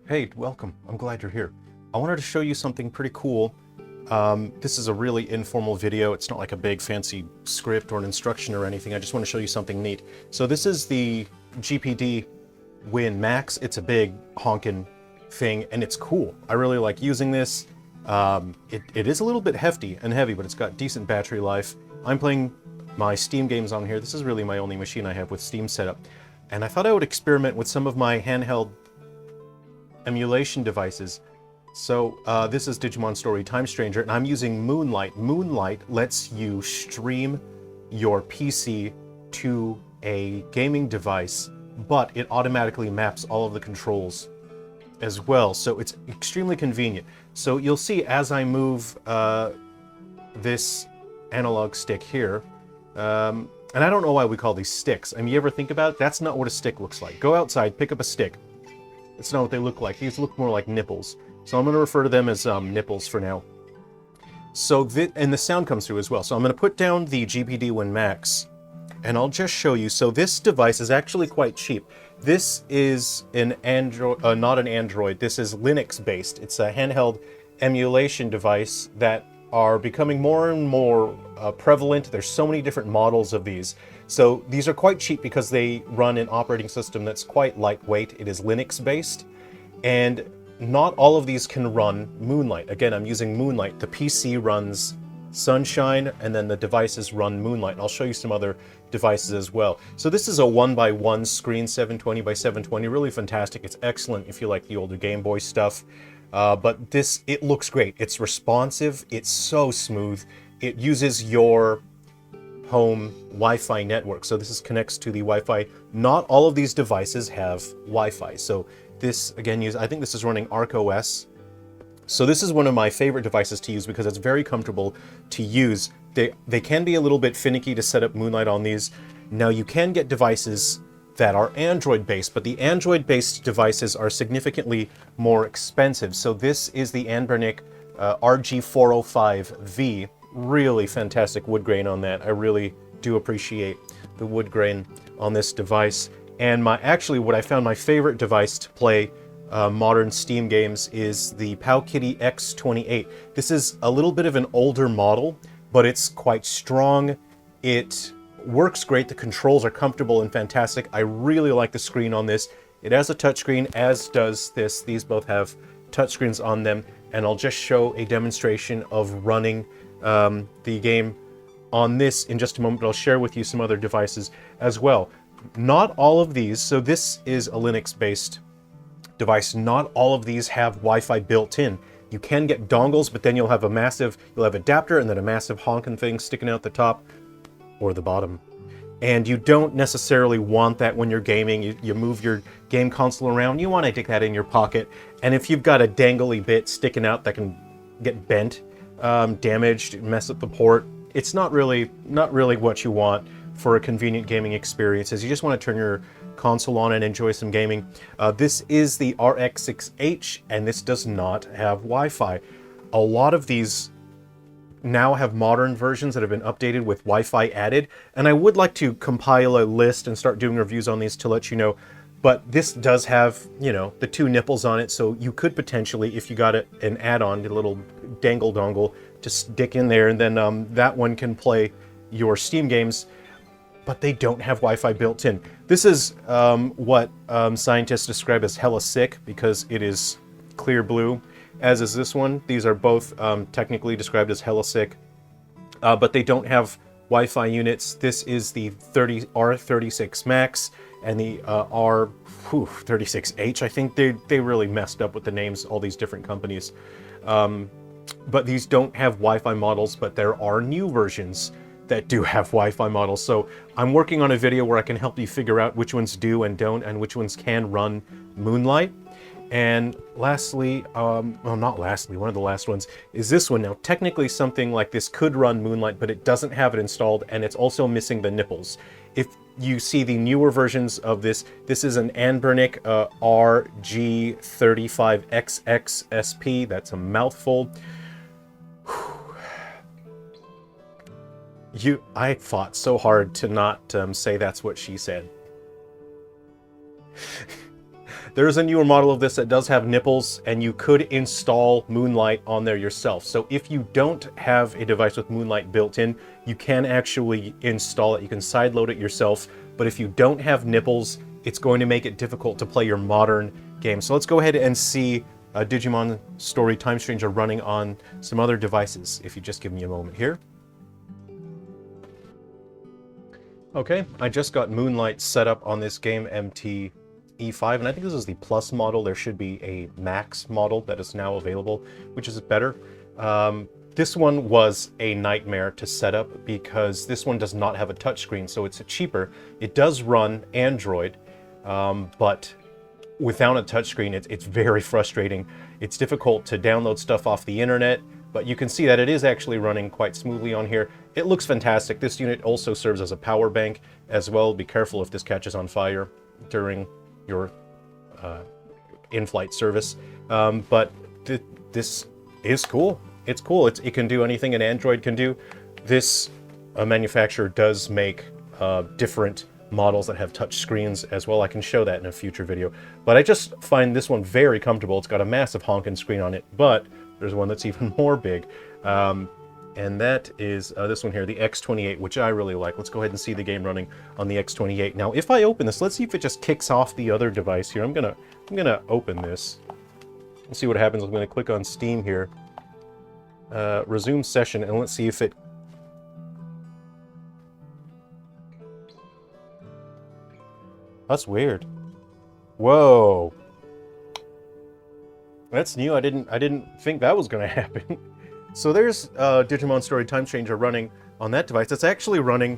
Hey, welcome. I'm glad you're here. I wanted to show you something pretty cool. This is a really informal video. It's not like a big fancy script or an instruction or anything. I just want to show you something neat. So this is the GPD Win Max. It's a big honkin' thing and it's cool. I really like using this. It is a little bit hefty and heavy, but it's got decent battery life. I'm playing my Steam games on here. This is really my only machine I have with Steam set up. And I thought I would experiment with some of my handheld emulation devices. So this is Digimon Story Time Stranger, and I'm using Moonlight. Moonlight lets you stream your PC to a gaming device, but it automatically maps all of the controls as well, so it's extremely convenient. So you'll see as I move this analog stick here, and I don't know why we call these sticks. I mean, you ever think about it? That's not what a stick looks like. Go outside, pick up a stick. It's not what they look like. These look more like nipples. So I'm going to refer to them as nipples for now. So and the sound comes through as well. So I'm going to put down the GPD Win Max, and I'll just show you. So this device is actually quite cheap. This is an Android, not an Android. This is Linux-based. It's a handheld emulation device that are becoming more and more prevalent. There's so many different models of these. So these are quite cheap because they run an operating system that's quite lightweight. It is Linux-based, and not all of these can run Moonlight. Again, I'm using Moonlight. The PC runs Sunshine, and then the devices run Moonlight. And I'll show you some other devices as well. So this is a 1x1 screen, 720 by 720, really fantastic. It's excellent if you like the older Game Boy stuff. But it looks great. It's responsive. It's so smooth. It uses your home Wi-Fi network. So this connects to the Wi-Fi. Not all of these devices have Wi-Fi. So this, again, I think this is running ArcOS. So this is one of my favorite devices to use because it's very comfortable to use. They can be a little bit finicky to set up Moonlight on these. Now you can get devices that are Android-based, but the Android-based devices are significantly more expensive. So this is the Anbernic RG405V. Really fantastic wood grain on that. I really do appreciate the wood grain on this device. And what I found my favorite device to play modern Steam games is the Powkiddy X28. This is a little bit of an older model, but it's quite strong. It works great. The controls are comfortable and fantastic. I really like the screen on this. It has a touchscreen, as does this. These both have touchscreens on them, and I'll just show a demonstration of running the game on this in just a moment, but I'll share with you some other devices as well. Not all of these, so this is a Linux-based device. Not all of these have Wi-Fi built in. You can get dongles, but then you'll have adapter and then a massive honking thing sticking out the top or the bottom. And you don't necessarily want that when you're gaming. You move your game console around, you want to take that in your pocket. And if you've got a dangly bit sticking out that can get bent, damaged, mess up the port, it's not really what you want for a convenient gaming experience. As you just want to turn your console on and enjoy some gaming. This is the RX6H, and this does not have Wi-Fi. A lot of these now have modern versions that have been updated with Wi-Fi added, and I would like to compile a list and start doing reviews on these to let you know. But this does have, the two nipples on it, so you could potentially, if you got an add-on, a little dangle dongle to stick in there, and then that one can play your Steam games, but they don't have Wi-Fi built in. This is what scientists describe as hella sick because it is clear blue, as is this one. These are both technically described as hella sick, but they don't have Wi-Fi units. This is the R36 Max and the R36H. I think they really messed up with the names, all these different companies. But these don't have Wi-Fi models, but there are new versions that do have Wi-Fi models. So I'm working on a video where I can help you figure out which ones do and don't, and which ones can run Moonlight. And lastly, not lastly, one of the last ones is this one. Now, technically something like this could run Moonlight, but it doesn't have it installed, and it's also missing the nipples. If you see the newer versions of this is an Anbernic RG35XXSP. That's a mouthful. I fought so hard to not say that's what she said. There's a newer model of this that does have nipples, and you could install Moonlight on there yourself. So if you don't have a device with Moonlight built in, you can actually install it. You can sideload it yourself, but if you don't have nipples, it's going to make it difficult to play your modern game. So let's go ahead and see Digimon Story Time Stranger running on some other devices, if you just give me a moment here. Okay, I just got Moonlight set up on this game MT E5, and I think this is the Plus model. There should be a Max model that is now available, which is better. This one was a nightmare to set up because this one does not have a touchscreen, so it's cheaper. It does run Android, but without a touchscreen, it's very frustrating. It's difficult to download stuff off the internet, but you can see that it is actually running quite smoothly on here. It looks fantastic. This unit also serves as a power bank as well. Be careful if this catches on fire during your in-flight service. But this is cool. It's cool. It can do anything an Android can do. This manufacturer does make different models that have touch screens as well. I can show that in a future video. But I just find this one very comfortable. It's got a massive honking screen on it, but there's one that's even more big. And that is this one here, the X28, which I really like. Let's go ahead and see the game running on the X28. Now, if I open this, let's see if it just kicks off the other device here. I'm gonna open this. Let's see what happens. I'm gonna click on Steam here. Resume session, and let's see if it... That's weird. Whoa. That's new. I didn't think that was gonna happen. So there's Digimon Story Time Stranger running on that device. It's actually running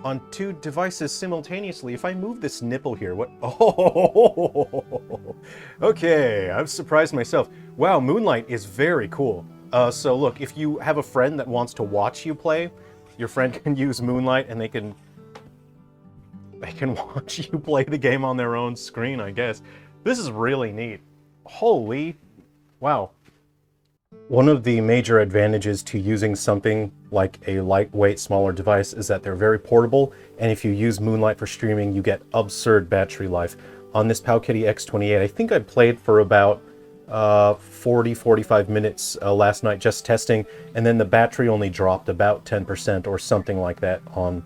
on two devices simultaneously. If I move this nipple here, what? Oh, okay. I've surprised myself. Wow, Moonlight is very cool. So look, if you have a friend that wants to watch you play, your friend can use Moonlight, and they can watch you play the game on their own screen, I guess. This is really neat. Holy, wow. One of the major advantages to using something like a lightweight, smaller device is that they're very portable, and if you use Moonlight for streaming, you get absurd battery life. On this Powkiddy X28, I think I played for about 40-45 minutes last night just testing, and then the battery only dropped about 10% or something like that on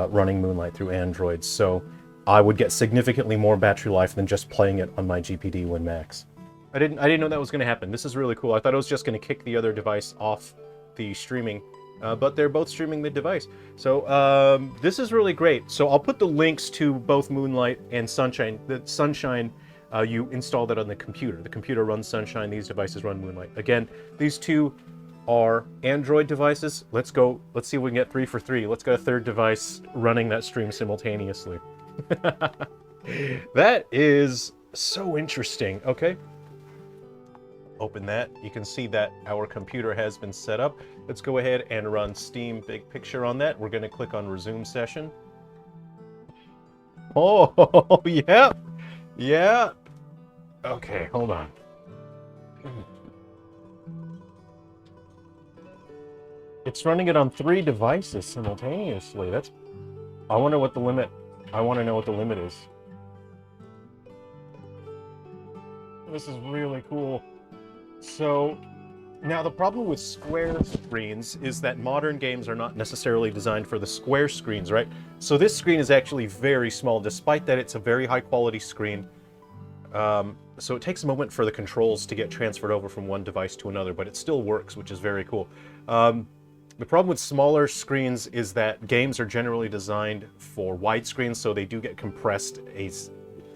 running Moonlight through Android. So I would get significantly more battery life than just playing it on my GPD Win Max. I didn't know that was going to happen. This is really cool. I thought it was just going to kick the other device off the streaming, but they're both streaming the device. So this is really great. So I'll put the links to both Moonlight and Sunshine. The Sunshine, you install that on the computer. The computer runs Sunshine. These devices run Moonlight. Again, these two are Android devices. Let's go. Let's see if we can get 3 for 3. Let's get a third device running that stream simultaneously. That is so interesting. Okay. Open that. You can see that our computer has been set up. Let's go ahead and run Steam Big Picture on that. We're going to click on Resume Session. Oh, yeah. Yeah. Okay, hold on. It's running it on 3 devices simultaneously. I wonder what the limit... I want to know what the limit is. This is really cool. So, now the problem with square screens is that modern games are not necessarily designed for the square screens, right? So this screen is actually very small, despite that it's a very high quality screen. So it takes a moment for the controls to get transferred over from one device to another, but it still works, which is very cool. The problem with smaller screens is that games are generally designed for widescreens, so they do get compressed.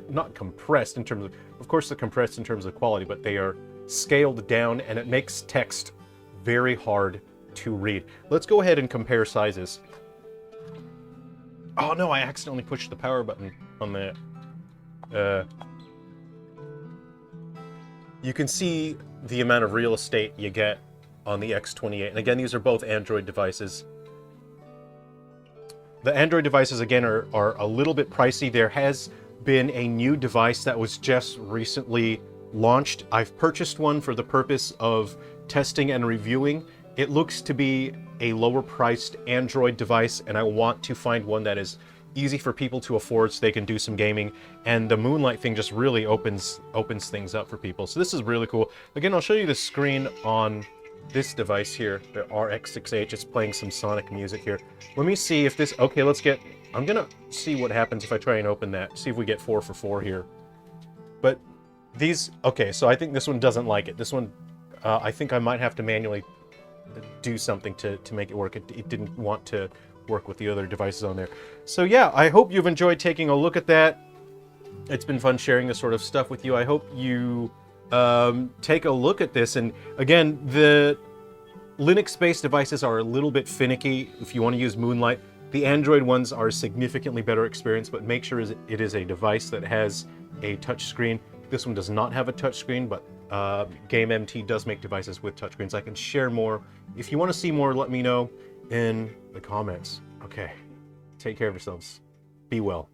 Not compressed in terms of course they're compressed in terms of quality, but they are scaled down, and it makes text very hard to read. Let's go ahead and compare sizes. Oh no, I accidentally pushed the power button on that. You can see the amount of real estate you get on the X28. And again, these are both Android devices. The Android devices, again, are a little bit pricey. There has been a new device that was just recently launched. I've purchased one for the purpose of testing and reviewing. It looks to be a lower priced Android device, and I want to find one that is easy for people to afford so they can do some gaming, and the Moonlight thing just really opens things up for people. So this is really cool. Again, I'll show you the screen on this device here, the RX6H. It's playing some Sonic music here. Let me see if this, okay, I'm gonna see what happens if I try and open that, see if we get 4 for 4 here. But these, okay, so I think this one doesn't like it. This one, I think I might have to manually do something to make it work. It didn't want to work with the other devices on there. So yeah, I hope you've enjoyed taking a look at that. It's been fun sharing this sort of stuff with you. I hope you take a look at this. And again, the Linux-based devices are a little bit finicky if you want to use Moonlight. The Android ones are a significantly better experience, but make sure it is a device that has a touch screen. This one does not have a touch screen, but GameMT does make devices with touchscreens. I can share more. If you want to see more, let me know in the comments. Okay, take care of yourselves. Be well.